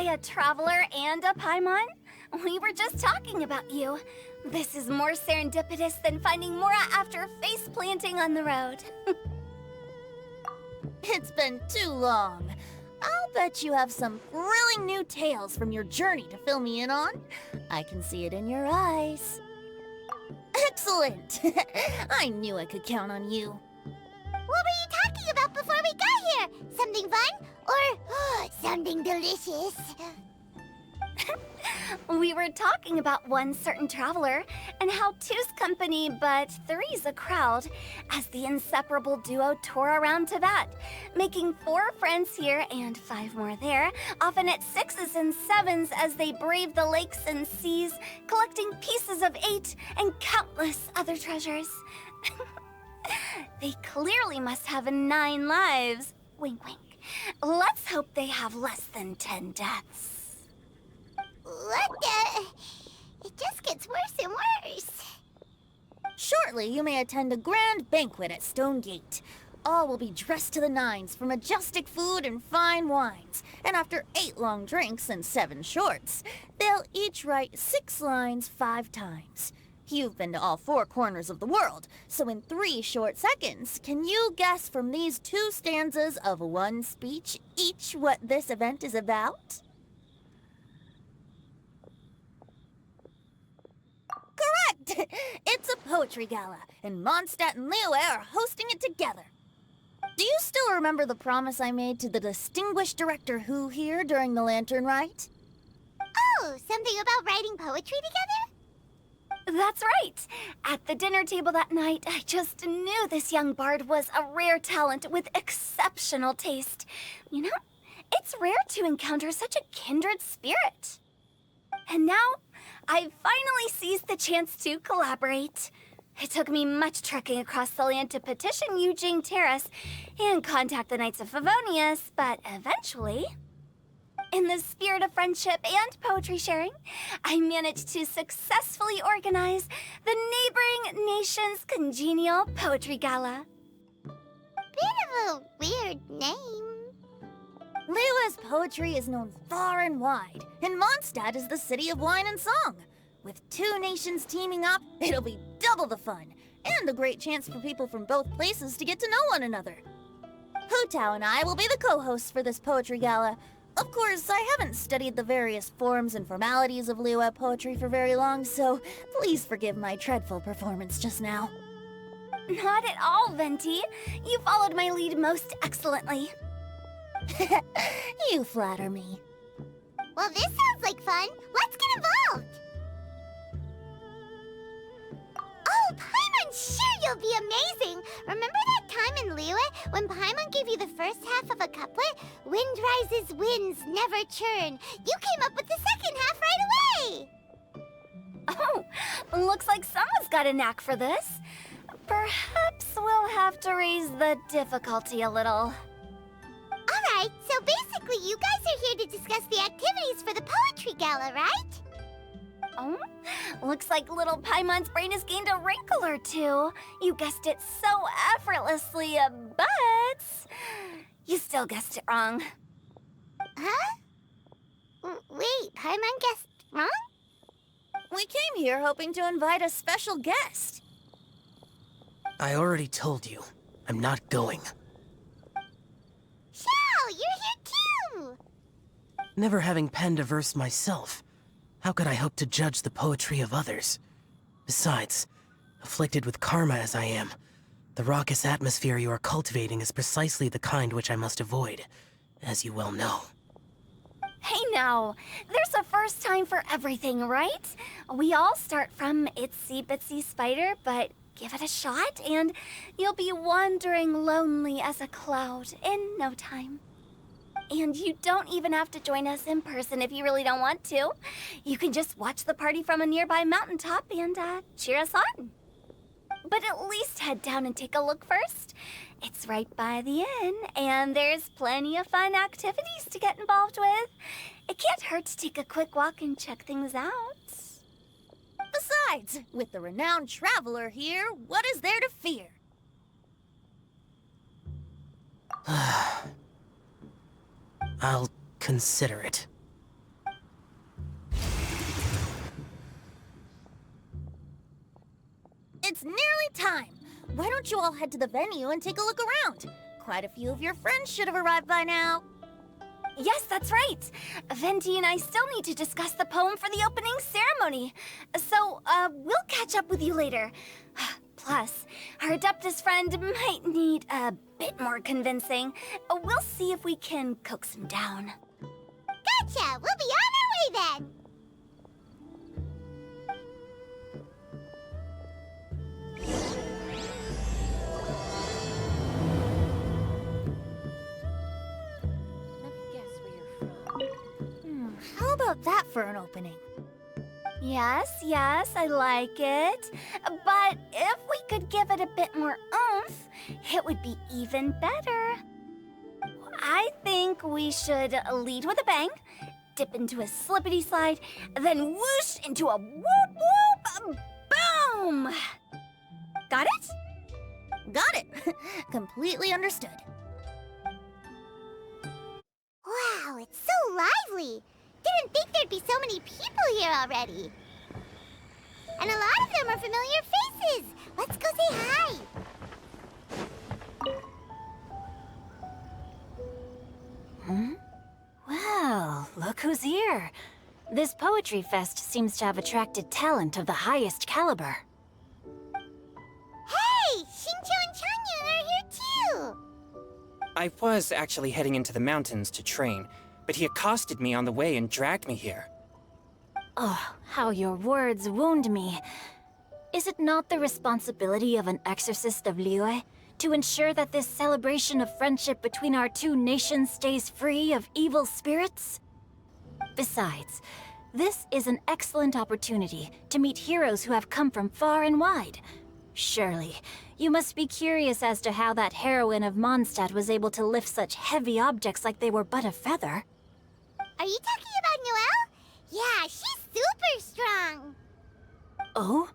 a traveler and a Paimon? We were just talking about you. This is more serendipitous than finding Mora after face planting on the road. It's been too long. I'll bet you have some thrilling new tales from your journey to fill me in on. I can see it in your eyes. Excellent! I knew I could count on you. What were you talking about before we got here? Something fun? Or something delicious? We were talking about one certain traveler, and how two's company, but three's a crowd, as the inseparable duo tore around Tibet, making 4 friends here and 5 more there, often at 6s and 7s as they braved the lakes and seas, collecting pieces of 8 and countless other treasures. They clearly must have 9 lives. Wink, wink. Let's hope they have less than 10 deaths. What the? It just gets worse and worse. Shortly, you may attend a grand banquet at Stone Gate. All will be dressed to the nines for majestic food and fine wines. And after 8 long drinks and 7 shorts, they'll each write 6 lines 5 times. You've been to all 4 corners of the world, so in 3 short seconds, can you guess from these 2 stanzas of 1 speech each what this event is about? Correct! It's a poetry gala, and Mondstadt and Liyue are hosting it together. Do you still remember the promise I made to the distinguished director Who here during the lantern rite? Oh, something about writing poetry together? That's right. At the dinner table that night, I just knew this young bard was a rare talent with exceptional taste. You know, it's rare to encounter such a kindred spirit. And now, I've finally seized the chance to collaborate. It took me much trekking across the land to petition Eugene Terrace and contact the Knights of Favonius, but eventually, in the spirit of friendship and poetry sharing, I managed to successfully organize the neighboring nation's congenial poetry gala. Bit of a weird name. Liyue's poetry is known far and wide, and Mondstadt is the city of wine and song. With 2 nations teaming up, it'll be double the fun, and a great chance for people from both places to get to know one another. Hu Tao and I will be the co-hosts for this poetry gala. Of course, I haven't studied the various forms and formalities of Liyue poetry for very long, so please forgive my dreadful performance just now. Not at all, Venti. You followed my lead most excellently. You flatter me. Well, this sounds like fun. Let's get involved. Oh, Paimon, sure you'll be amazing. Remember that time in Liyue when Paimon gave you the first half of a couplet? Wind rises, winds never churn. You came up with the second half right away. Oh, looks like someone's got a knack for this. Perhaps we'll have to raise the difficulty a little. All right, so basically you guys are here to discuss the activities for the poetry gala, right? Oh, looks like little Paimon's brain has gained a wrinkle or 2. You guessed it so effortlessly, but you still guessed it wrong. Huh? Wait, Paimon guessed wrong? We came here hoping to invite a special guest. I already told you. I'm not going. Xiao, you're here too! Never having penned a verse myself, how could I hope to judge the poetry of others? Besides, afflicted with karma as I am, the raucous atmosphere you are cultivating is precisely the kind which I must avoid, as you well know. Hey now, there's a first time for everything, right? We all start from itsy bitsy spider, but give it a shot and you'll be wandering lonely as a cloud in no time. And you don't even have to join us in person if you really don't want to. You can just watch the party from a nearby mountaintop and cheer us on. But at least head down and take a look first. It's right by the inn, and there's plenty of fun activities to get involved with. It can't hurt to take a quick walk and check things out. Besides, with the renowned traveler here, what is there to fear? I'll consider it. time! Why don't you all head to the venue and take a look around? Quite a few of your friends should have arrived by now. Yes, that's right. Venti and I still need to discuss the poem for the opening ceremony. So, we'll catch up with you later. Plus, our Adeptus friend might need a bit more convincing. We'll see if we can coax him down. Gotcha! We'll be on our way then! How about that for an opening? Yes, I like it. But if we could give it a bit more oomph, it would be even better. I think we should lead with a bang, dip into a slippity slide, then whoosh into a whoop whoop boom! Got it? Got it! Completely understood. Wow, it's so lively! Didn't think there'd be so many people here already. And a lot of them are familiar faces. Let's go say hi. Well, look who's here. This poetry fest seems to have attracted talent of the highest caliber. Hey, Xingqiu and Chongyun are here too. I was actually heading into the mountains to train, but he accosted me on the way and dragged me here. Oh, how your words wound me. Is it not the responsibility of an exorcist of Liyue to ensure that this celebration of friendship between our two nations stays free of evil spirits? Besides, this is an excellent opportunity to meet heroes who have come from far and wide. Surely, you must be curious as to how that heroine of Mondstadt was able to lift such heavy objects like they were but a feather. Are you talking about Noelle? Yeah, she's super strong. Oh?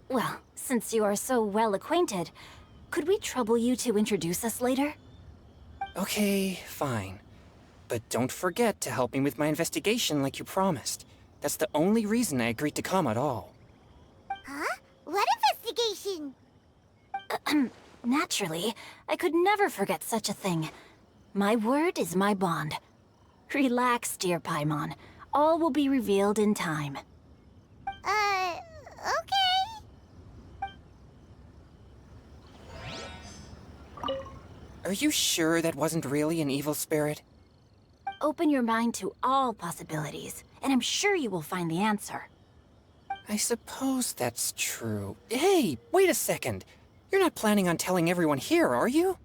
Well, since you are so well acquainted, could we trouble you to introduce us later? Okay, fine. But don't forget to help me with my investigation like you promised. That's the only reason I agreed to come at all. Huh? What investigation? Naturally, I could never forget such a thing. My word is my bond. Relax, dear Paimon. All will be revealed in time. Okay. Are you sure that wasn't really an evil spirit? Open your mind to all possibilities, and I'm sure you will find the answer. I suppose that's true. Hey, wait a second. You're not planning on telling everyone here, are you?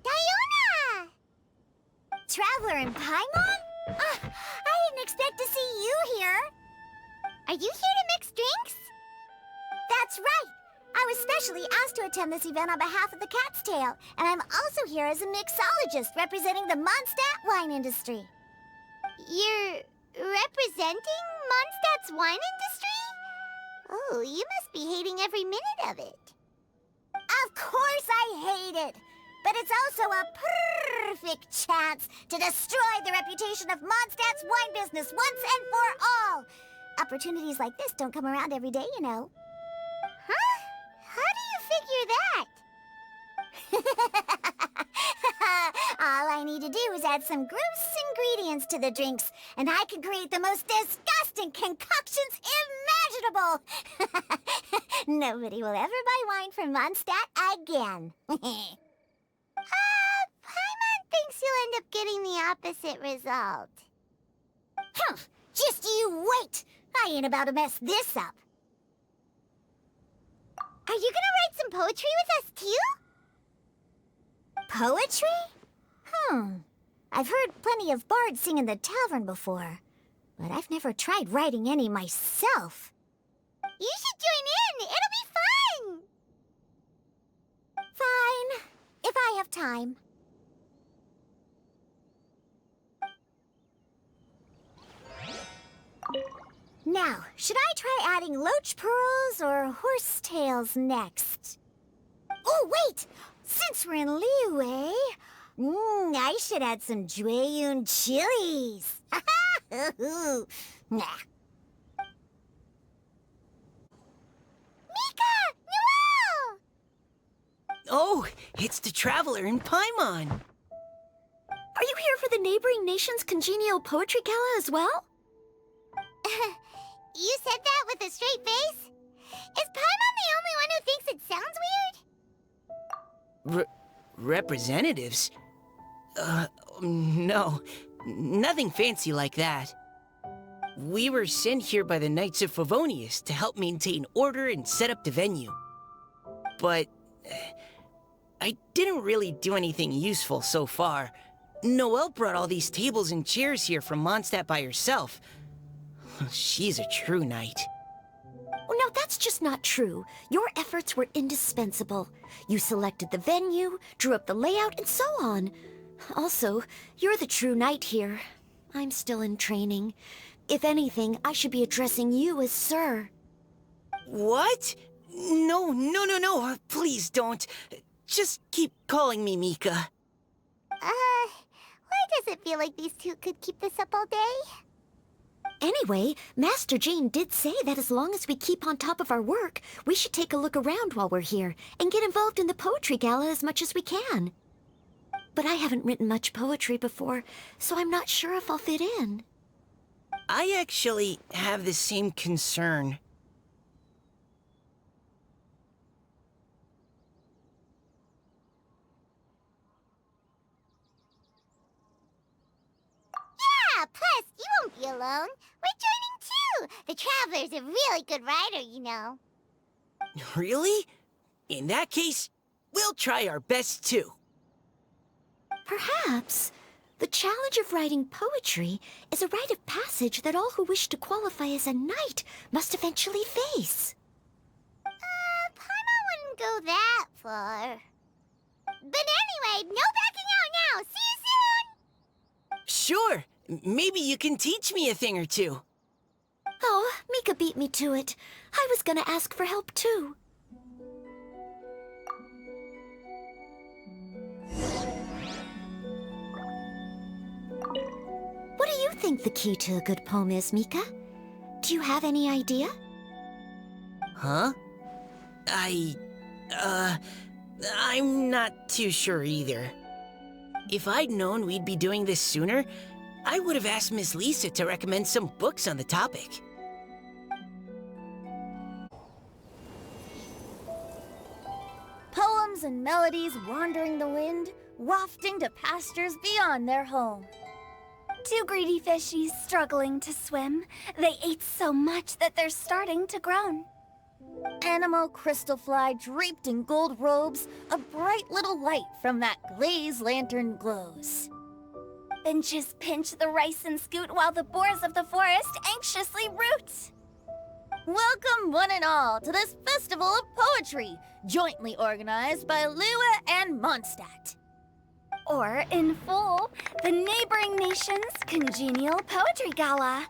Diona! Traveler in Paimon? I didn't expect to see you here. Are you here to mix drinks? That's right. I was specially asked to attend this event on behalf of the Cat's Tail, and I'm also here as a mixologist representing the Mondstadt wine industry. You're representing Mondstadt's wine industry? Oh, you must be hating every minute of it. Of course I hate it, but it's also a perfect chance to destroy the reputation of Mondstadt's wine business once and for all. Opportunities like this don't come around every day, you know. Huh? How do you figure that? All I need to do is add some gross ingredients to the drinks, and I can create the most disgusting concoctions imaginable. Nobody will ever buy wine from Mondstadt again. Paimon thinks you'll end up getting the opposite result. Just you wait. I ain't about to mess this up. Are you gonna write some poetry with us too? Poetry? I've heard plenty of bards sing in the tavern before, but I've never tried writing any myself. You should join in! It'll be fun! Fine, if I have time. Now, should I try adding loach pearls or horse tails next? Oh, wait! Since we're in Liyue, I should add some Jueyun chilies. Nah. Oh, it's the Traveler in Paimon. Are you here for the neighboring nation's congenial poetry gala as well? You said that with a straight face? Is Paimon the only one who thinks it sounds weird? Representatives? No. Nothing fancy like that. We were sent here by the Knights of Favonius to help maintain order and set up the venue. But I didn't really do anything useful so far. Noelle brought all these tables and chairs here from Mondstadt by herself. She's a true knight. Oh, no, that's just not true. Your efforts were indispensable. You selected the venue, drew up the layout, and so on. Also, you're the true knight here. I'm still in training. If anything, I should be addressing you as Sir. What? No. Please don't. Just keep calling me Mika. Why does it feel like these two could keep this up all day? Anyway, Master Jane did say that as long as we keep on top of our work, we should take a look around while we're here and get involved in the poetry gala as much as we can. But I haven't written much poetry before, so I'm not sure if I'll fit in. I actually have the same concern. Yeah, plus, you won't be alone. We're joining too. The Traveler's a really good writer, you know. Really? In that case, we'll try our best too. Perhaps. The challenge of writing poetry is a rite of passage that all who wish to qualify as a knight must eventually face. Paimon wouldn't go that far. But anyway, no backing out now. See you soon! Sure. Maybe you can teach me a thing or two. Oh, Mika beat me to it. I was gonna ask for help too. What do you think the key to a good poem is, Mika? Do you have any idea? Huh? I'm not too sure either. If I'd known we'd be doing this sooner, I would have asked Miss Lisa to recommend some books on the topic. Poems and melodies wandering the wind, wafting to pastures beyond their home. Two greedy fishies struggling to swim. They ate so much that they're starting to groan. Animal crystal fly draped in gold robes, a bright little light from that glazed lantern glows. Benches pinch the rice and scoot while the boars of the forest anxiously root. Welcome one and all to this festival of poetry, jointly organized by Lua and Mondstadt. Or, in full, the neighboring nation's congenial poetry gala.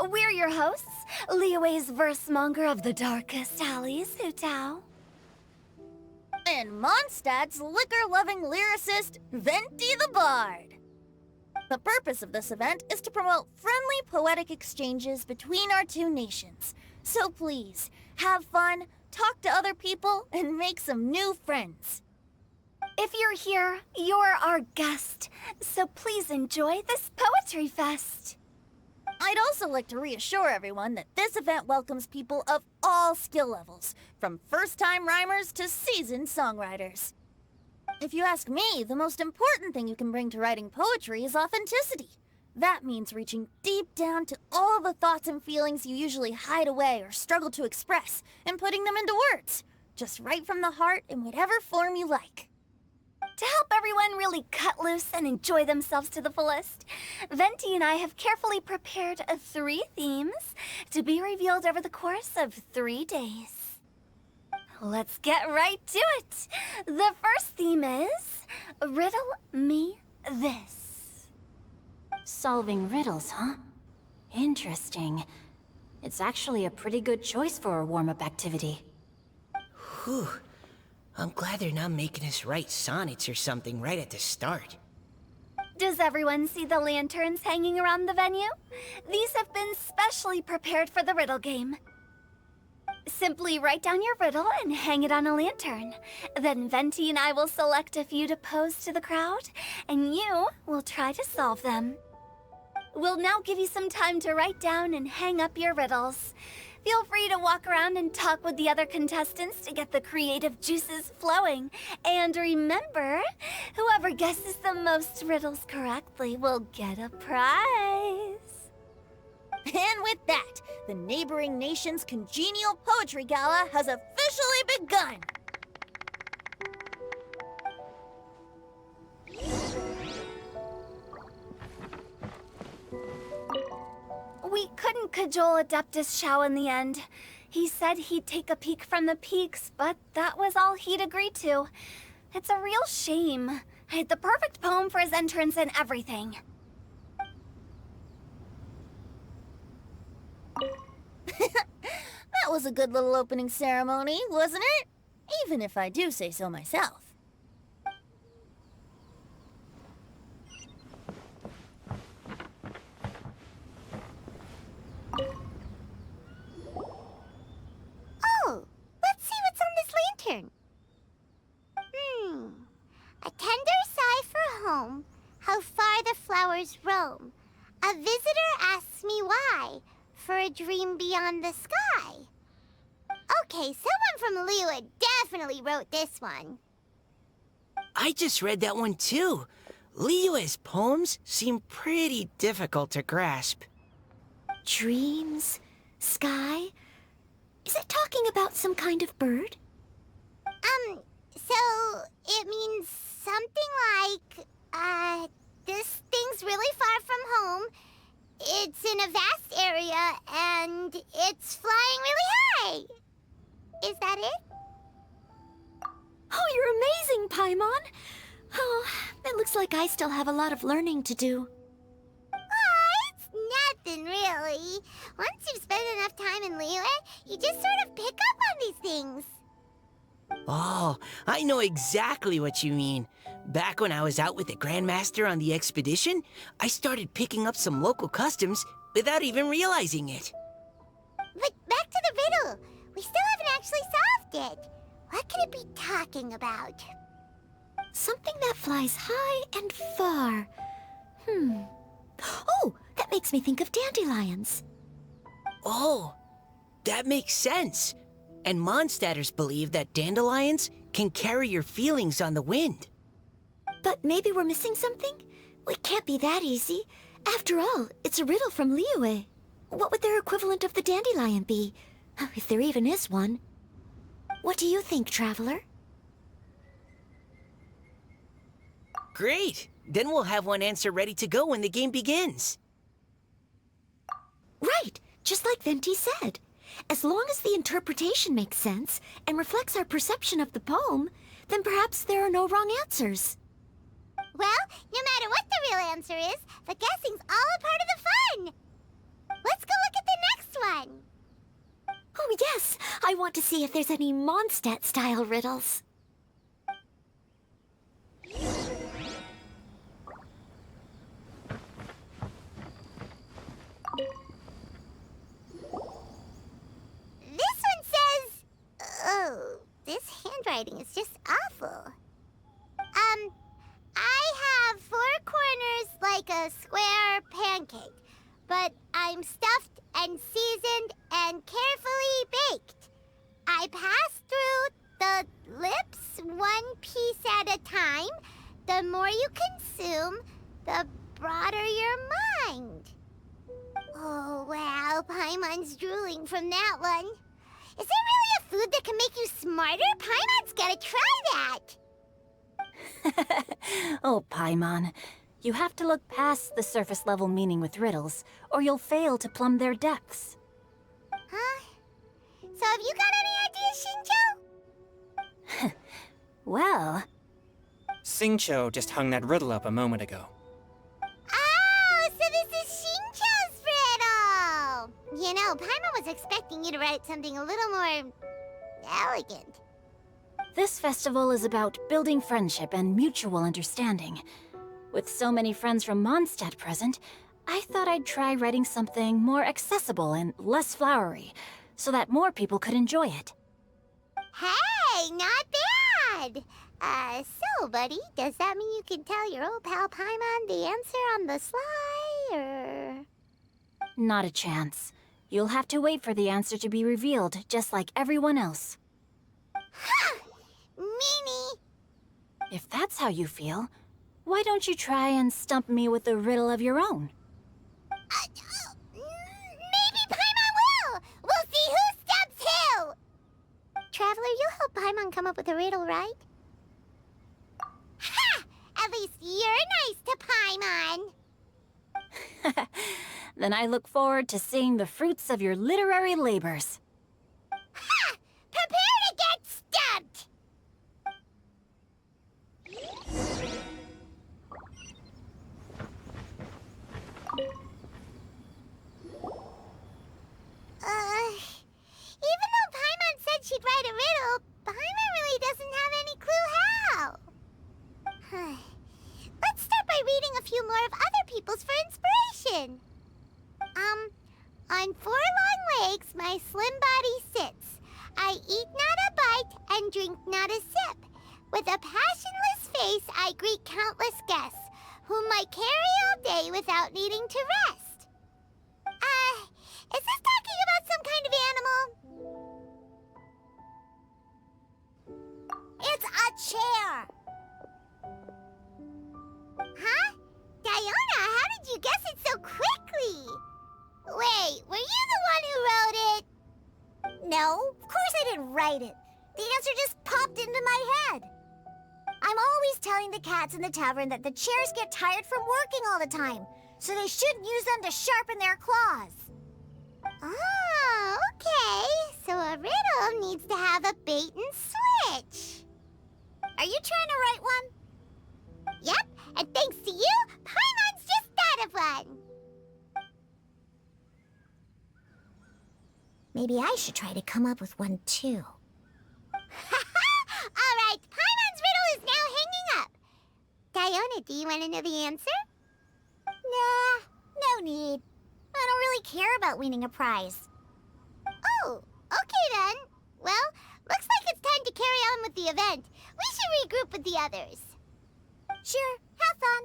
We're your hosts, Liyue's verse-monger of the darkest alleys, Hutao. And Mondstadt's liquor-loving lyricist, Venti the Bard. The purpose of this event is to promote friendly poetic exchanges between our two nations. So please, have fun, talk to other people, and make some new friends. If you're here, you're our guest, so please enjoy this poetry fest. I'd also like to reassure everyone that this event welcomes people of all skill levels, from first-time rhymers to seasoned songwriters. If you ask me, the most important thing you can bring to writing poetry is authenticity. That means reaching deep down to all the thoughts and feelings you usually hide away or struggle to express, and putting them into words, just right from the heart in whatever form you like. To help everyone really cut loose and enjoy themselves to the fullest, Venti and I have carefully prepared 3 themes to be revealed over the course of 3 days. Let's get right to it. The first theme is Riddle Me This. Solving riddles, huh? Interesting. It's actually a pretty good choice for a warm-up activity. Whew. I'm glad they're not making us write sonnets or something right at the start. Does everyone see the lanterns hanging around the venue? These have been specially prepared for the riddle game. Simply write down your riddle and hang it on a lantern. Then Venti and I will select a few to pose to the crowd, and you will try to solve them. We'll now give you some time to write down and hang up your riddles. Feel free to walk around and talk with the other contestants to get the creative juices flowing. And remember, whoever guesses the most riddles correctly will get a prize. And with that, the neighboring nation's congenial poetry gala has officially begun. We couldn't cajole Adeptus Shao in the end. He said he'd take a peek from the peaks, but that was all he'd agreed to. It's a real shame. I had the perfect poem for his entrance and everything. That was a good little opening ceremony, wasn't it? Even if I do say so myself. Oh, let's see what's on this lantern. A tender sigh for home, how far the flowers roam. A visitor asks me why, for a dream beyond the sky. Okay, someone from Liyue definitely wrote this one. I just read that one too. Liyue's poems seem pretty difficult to grasp. Dreams? Sky? Is it talking about some kind of bird? So it means something like, this thing's really far from home. It's in a vast area, and it's flying really high. Is that it? Oh, you're amazing, Paimon! Oh, it looks like I still have a lot of learning to do. It's nothing, really. Once you've spent enough time in Liyue, you just sort of pick up on these things. Oh, I know exactly what you mean. Back when I was out with the Grandmaster on the expedition, I started picking up some local customs without even realizing it. But back to the riddle. We still haven't actually solved it. What could it be talking about? Something that flies high and far. Oh, that makes me think of dandelions. Oh, that makes sense. And Mondstadters believe that dandelions can carry your feelings on the wind. But maybe we're missing something? It can't be that easy. After all, it's a riddle from Liyue. What would their equivalent of the dandelion be? If there even is one. What do you think, Traveler? Great! Then we'll have one answer ready to go when the game begins. Right, just like Venti said. As long as the interpretation makes sense and reflects our perception of the poem, then perhaps there are no wrong answers. Well, no matter what the real answer is, the guessing's all a part of the fun. Let's go look at the next one. Oh yes, I want to see if there's any Mondstadt-style riddles. This one says... Oh, this handwriting is just awful. I have 4 corners like a square pancake, but I'm stuffed and seasoned and carefully baked. I pass through the lips 1 piece at a time. The more you consume, the broader your mind. Oh, wow, Paimon's drooling from that one. Is there really a food that can make you smarter? Paimon's gotta try that. Oh, Paimon. You have to look past the surface-level meaning with riddles, or you'll fail to plumb their depths. Huh? So have you got any ideas, Shinjo? Well... Xingqiu just hung that riddle up a moment ago. Oh, so this is Shinjo's riddle! You know, Paimon was expecting you to write something a little more... elegant. This festival is about building friendship and mutual understanding. With so many friends from Mondstadt present, I thought I'd try writing something more accessible and less flowery, so that more people could enjoy it. Hey, not bad! So, buddy, does that mean you can tell your old pal Paimon the answer on the sly, or...? Not a chance. You'll have to wait for the answer to be revealed, just like everyone else. Ha! Meanie! If that's how you feel, why don't you try and stump me with a riddle of your own? Maybe Paimon will! We'll see who stumps who! Traveler, you'll help Paimon come up with a riddle, right? Ha! At least you're nice to Paimon! Then I look forward to seeing the fruits of your literary labors. Ha! Prepare to get stumped! Even though Paimon said she'd write a riddle, Paimon really doesn't have any clue how. Let's start by reading a few more of other people's for inspiration. On 4 long legs, my slim body sits. I eat not a bite and drink not a sip. With a passionless face, I greet countless guests, whom I carry all day without needing to rest. Is this talking about some kind of animal? It's a chair. Huh? Diona, how did you guess it so quickly? Wait, were you the one who wrote it? No, of course I didn't write it. The answer just popped into my head. I'm always telling the cats in the tavern that the chairs get tired from working all the time, so they shouldn't use them to sharpen their claws. Oh, okay. So a riddle needs to have a bait and switch. Are you trying to write one? Yep, and thanks to you, Paimon's just thought of one. Maybe I should try to come up with one too. All right, Paimon's riddle is now hanging up. Diona, do you want to know the answer? Nah, no need. I don't really care about winning a prize. Oh, okay then. Well, looks like it's time to carry on with the event. We should regroup with the others. Sure, have fun.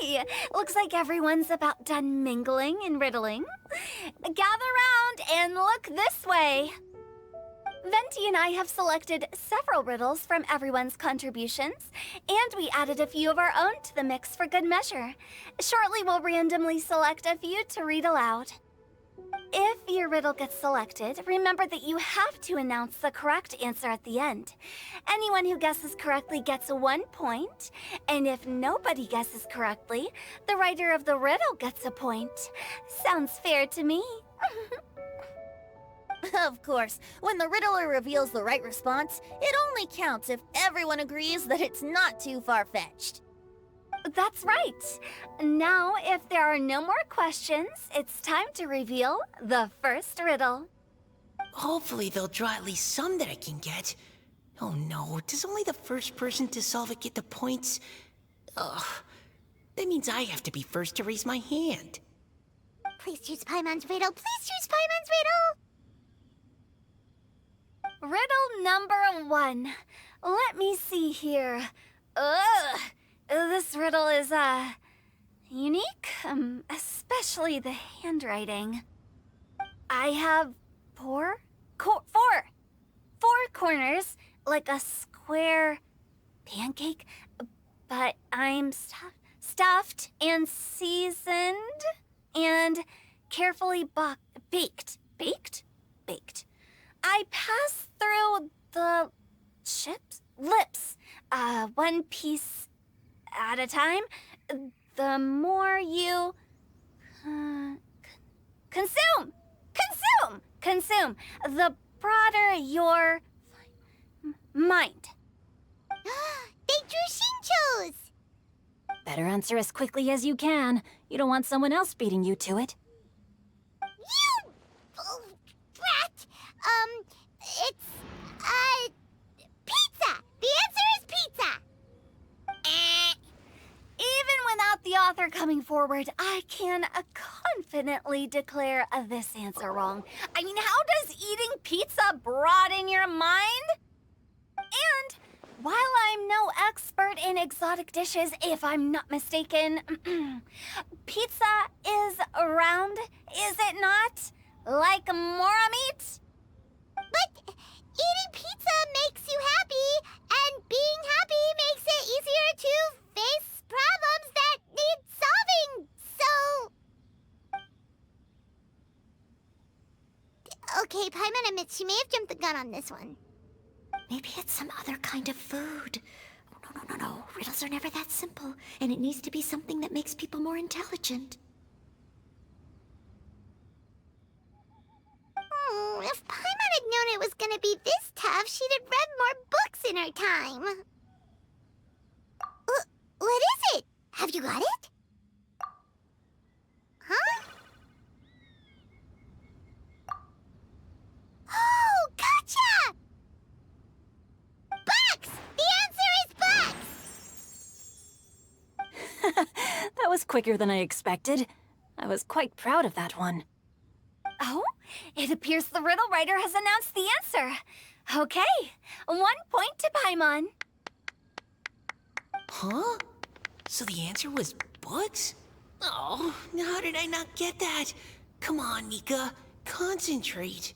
Hey, looks like everyone's about done mingling and riddling. Gather round and look this way. Venti and I have selected several riddles from everyone's contributions, and we added a few of our own to the mix for good measure. Shortly, we'll randomly select a few to read aloud. If your riddle gets selected, remember that you have to announce the correct answer at the end. Anyone who guesses correctly gets 1 point, and if nobody guesses correctly, the writer of the riddle gets a point. Sounds fair to me. Of course, when the riddler reveals the right response, it only counts if everyone agrees that it's not too far-fetched. That's right. Now, if there are no more questions, it's time to reveal the first riddle. Hopefully they'll draw at least some that I can get. Oh no, does only the first person to solve it get the points? Ugh, that means I have to be first to raise my hand. Please choose Paimon's riddle. Please choose Paimon's riddle. Riddle number 1. Let me see here. Ugh. This riddle is, unique, especially the handwriting. I have four corners, like a square pancake, but I'm stuffed and seasoned and carefully baked. Baked. I pass through the lips, one piece at a time. The more you consume, the broader your mind. They drew Shincho's! Better answer as quickly as you can. You don't want someone else beating you to it. You... Oh, brat! It's... pizza! The answer is pizza! Even without the author coming forward, I can confidently declare this answer wrong. I mean, how does eating pizza broaden your mind? And while I'm no expert in exotic dishes, if I'm not mistaken, pizza is round, is it not? Like mora meat? But eating pizza makes you happy, and being happy makes it easier to face problems that need solving, so... Okay, Paimon admits she may have jumped the gun on this one. Maybe it's some other kind of food. No. Riddles are never that simple, and it needs to be something that makes people more intelligent. If Paimon had known it was gonna be this tough, she'd have read more books in her time. What is it? Have you got it? Huh? Oh, gotcha! Bucks! The answer is bucks! That was quicker than I expected. I was quite proud of that one. Oh, it appears the riddle writer has announced the answer. Okay, 1 point to Paimon. Huh? So the answer was bugs? Oh, how did I not get that? Come on, Mika. Concentrate.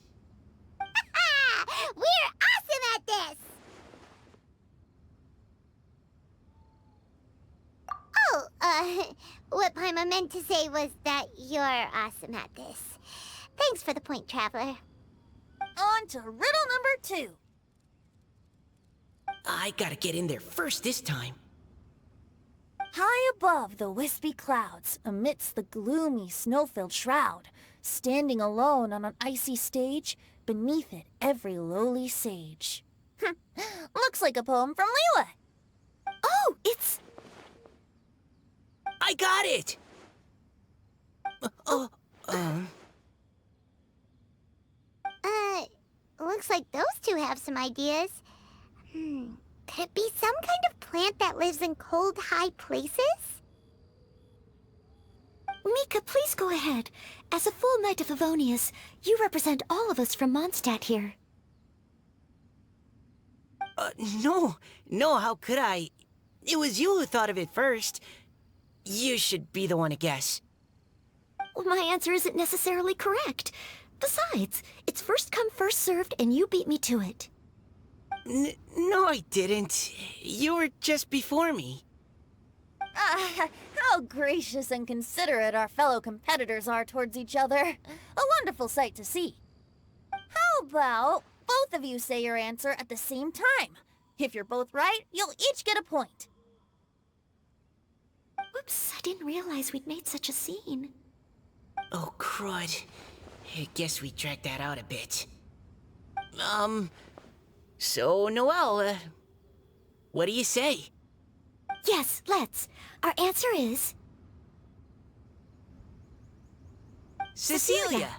We're awesome at this! Oh, what Paimon meant to say was that you're awesome at this. Thanks for the point, Traveler. On to riddle number 2. I gotta get in there first this time. High above the wispy clouds, amidst the gloomy snow-filled shroud, standing alone on an icy stage, beneath it every lowly sage. Looks like a poem from Leela. Oh, it's... I got it! Looks like those two have some ideas. Could it be some kind of plant that lives in cold, high places? Mika, please go ahead. As a full Knight of Favonius, you represent all of us from Mondstadt here. No, how could I? It was you who thought of it first. You should be the one to guess. Well, my answer isn't necessarily correct. Besides, it's first come, first served, and you beat me to it. No, I didn't. You were just before me. How gracious and considerate our fellow competitors are towards each other. A wonderful sight to see. How about both of you say your answer at the same time? If you're both right, you'll each get a point. Whoops, I didn't realize we'd made such a scene. Oh, crud. I guess we dragged that out a bit. So, Noelle, what do you say? Yes, let's. Our answer is... Cecilia!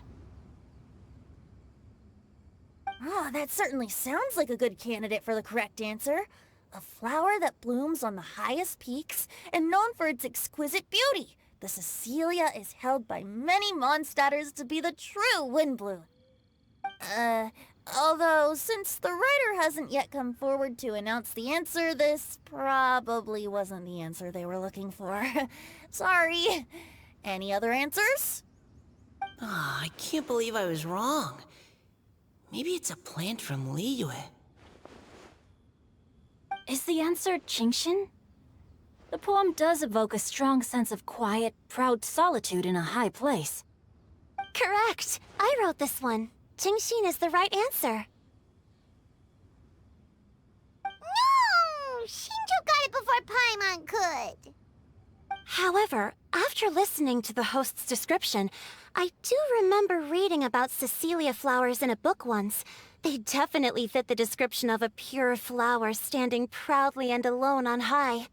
Oh, that certainly sounds like a good candidate for the correct answer. A flower that blooms on the highest peaks and known for its exquisite beauty. The Cecilia is held by many Mondstadters to be the true windbloom. Although, since the writer hasn't yet come forward to announce the answer, this probably wasn't the answer they were looking for. Sorry. Any other answers? I can't believe I was wrong. Maybe it's a plant from Liyue. Is the answer Chongyun? The poem does evoke a strong sense of quiet, proud solitude in a high place. Correct. I wrote this one. Chongyun is the right answer. No! Shinjo got it before Paimon could. However, after listening to the host's description, I do remember reading about Cecilia flowers in a book once. They definitely fit the description of a pure flower standing proudly and alone on high.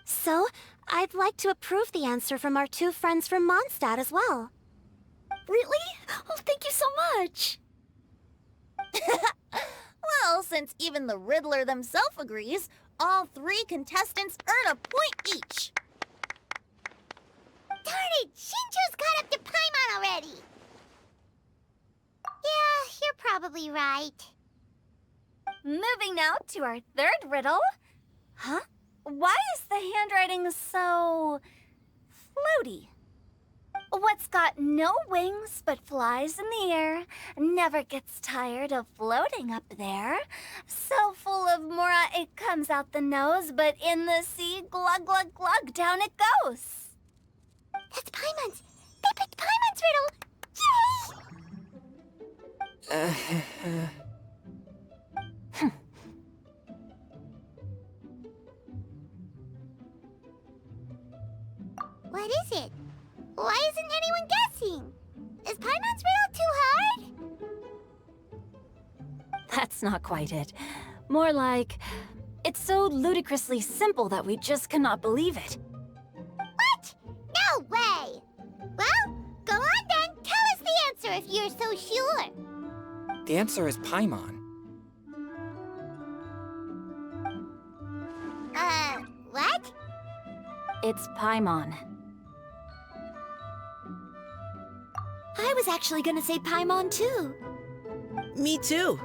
So, I'd like to approve the answer from our two friends from Mondstadt as well. Really? Oh, thank you so much! Well, since even the Riddler themselves agrees, all 3 contestants earn a point each. Darn it! Shinjo's caught up to Paimon already! Yeah, you're probably right. Moving now to our third riddle. Huh? Why is the handwriting so floaty? What's got no wings but flies in the air, never gets tired of floating up there. So full of mora it comes out the nose, but in the sea, glug glug glug, down it goes. That's Paimon's! They picked Paimon's riddle! Yay! What is it? Why isn't anyone guessing? Is Paimon's riddle too hard? That's not quite it. More like, it's so ludicrously simple that we just cannot believe it. What? No way! Well, go on then. Tell us the answer if you're so sure. The answer is Paimon. What? It's Paimon. I was actually gonna say Paimon too. Me too.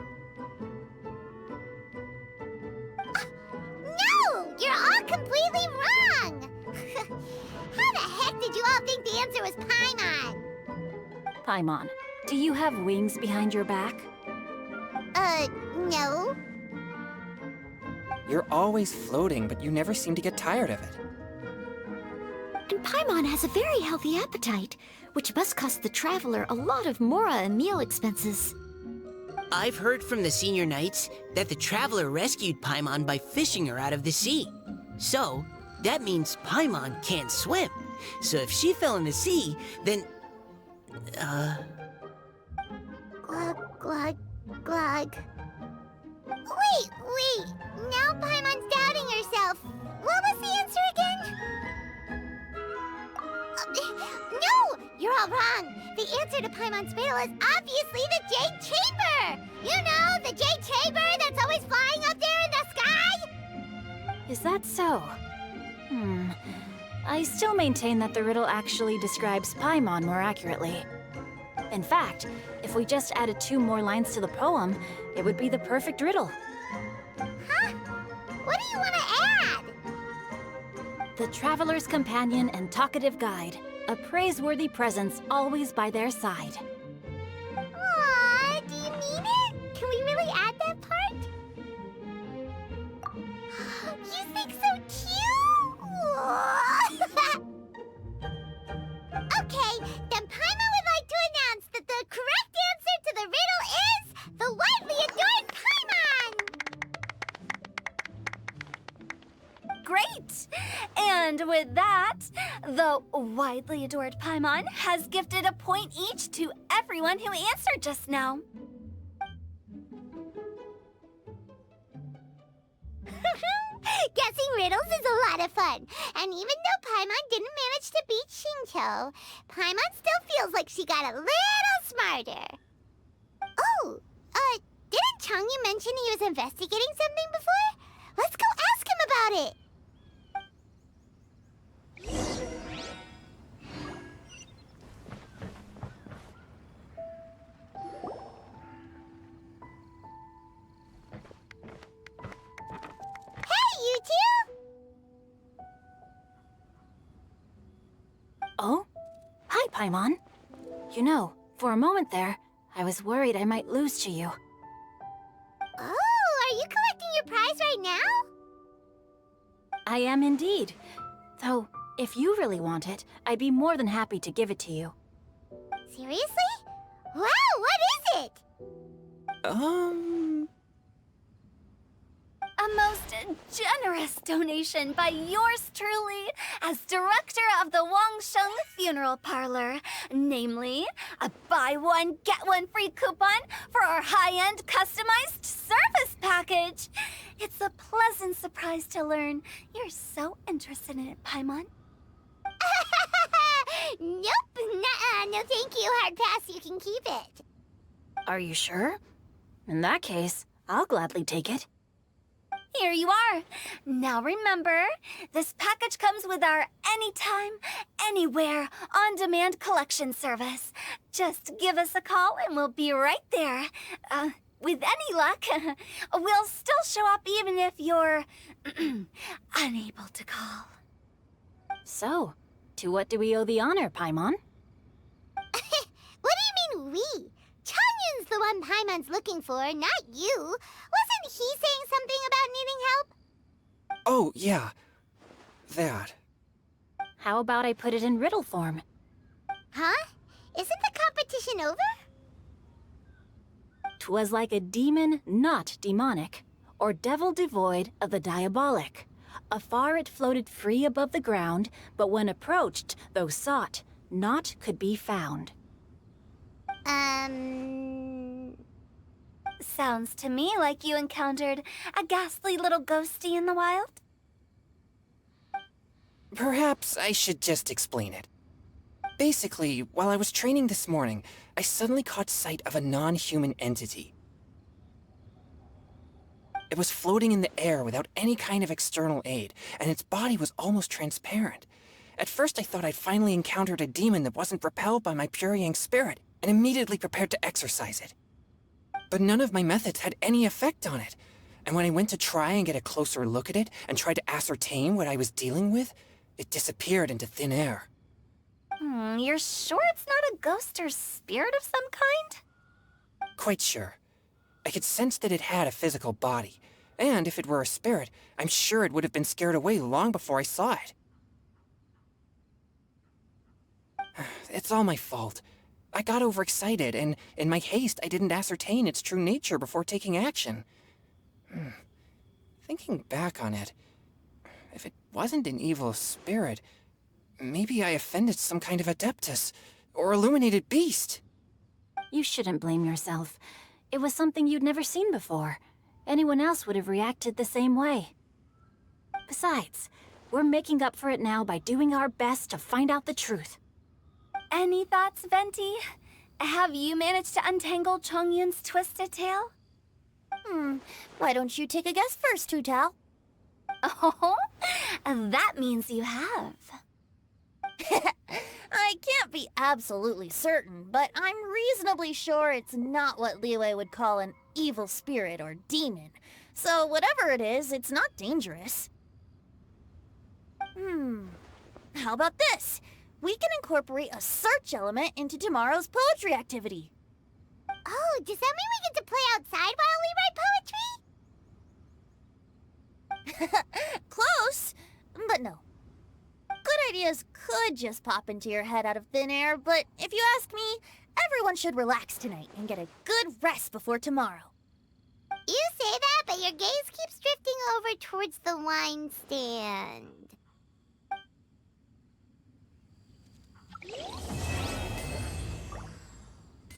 No! You're all completely wrong! How the heck did you all think the answer was Paimon? Paimon, do you have wings behind your back? No. You're always floating, but you never seem to get tired of it. And Paimon has a very healthy appetite, which must cost the traveler a lot of mora and meal expenses. I've heard from the senior knights that the traveler rescued Paimon by fishing her out of the sea. So, that means Paimon can't swim. So if she fell in the sea, then... Glug, glug, glug. Wait. Now Paimon's doubting herself. What was the answer again? No! You're all wrong. The answer to Paimon's riddle is obviously the Jade Chamber! You know, the Jade Chamber that's always flying up there in the sky? Is that so? I still maintain that the riddle actually describes Paimon more accurately. In fact, if we just added 2 more lines to the poem, it would be the perfect riddle. Huh? What do you want to add? The traveler's companion and talkative guide, a praiseworthy presence always by their side. Aw, do you mean it? Can we really add that part? You think so too? Okay, then Paimon would like to announce that the correct answer to the riddle is the widely adored Paimon! Great! And with that, the widely adored Paimon has gifted a point each to everyone who answered just now. Guessing riddles is a lot of fun. And even though Paimon didn't manage to beat Shinjo, Paimon still feels like she got a little smarter. Oh, didn't Chongyun mention he was investigating something before? Let's go ask him about it. You two? Oh? Hi, Paimon. You know, for a moment there, I was worried I might lose to you. Oh, are you collecting your prize right now? I am indeed. Though, if you really want it, I'd be more than happy to give it to you. Seriously? Wow, what is it? A most generous donation by yours truly as director of the Wangsheng Funeral Parlor. Namely, a buy one, get one free coupon for our high-end customized service package. It's a pleasant surprise to learn you're so interested in it, Paimon. Nope, nuh-uh, no thank you, hard pass, you can keep it. Are you sure? In that case, I'll gladly take it. Here you are. Now remember, this package comes with our anytime, anywhere, on-demand collection service. Just give us a call and we'll be right there. With any luck, we'll still show up even if you're unable to call. So, to what do we owe the honor, Paimon? What do you mean, we? Chongyun's the one Paimon's looking for, not you. Wasn't he saying something about needing help? Oh, yeah. That. How about I put it in riddle form? Huh? Isn't the competition over? 'Twas like a demon not demonic, or devil devoid of the diabolic. Afar it floated free above the ground, but when approached, though sought, naught could be found. Sounds to me like you encountered a ghastly little ghosty in the wild. Perhaps I should just explain it. Basically, while I was training this morning, I suddenly caught sight of a non-human entity. It was floating in the air without any kind of external aid, and its body was almost transparent. At first I thought I'd finally encountered a demon that wasn't repelled by my pure-yang spirit, and immediately prepared to exorcise it. But none of my methods had any effect on it, and when I went to try and get a closer look at it and tried to ascertain what I was dealing with, it disappeared into thin air. You're sure it's not a ghost or spirit of some kind? Quite sure. I could sense that it had a physical body, and if it were a spirit, I'm sure it would have been scared away long before I saw it. It's all my fault. I got overexcited, and in my haste, I didn't ascertain its true nature before taking action. Thinking back on it, if it wasn't an evil spirit, maybe I offended some kind of adeptus, or illuminated beast. You shouldn't blame yourself. It was something you'd never seen before. Anyone else would have reacted the same way. Besides, we're making up for it now by doing our best to find out the truth. Any thoughts, Venti? Have you managed to untangle Chongyun's twisted tail? Why don't you take a guess first, Hu-Tao? Oh, that means you have. I can't be absolutely certain, but I'm reasonably sure it's not what Liyue would call an evil spirit or demon. So whatever it is, it's not dangerous. How about this? We can incorporate a search element into tomorrow's poetry activity. Oh, does that mean we get to play outside while we write poetry? Close, but no. Good ideas could just pop into your head out of thin air, but if you ask me, everyone should relax tonight and get a good rest before tomorrow. You say that, but your gaze keeps drifting over towards the wine stand.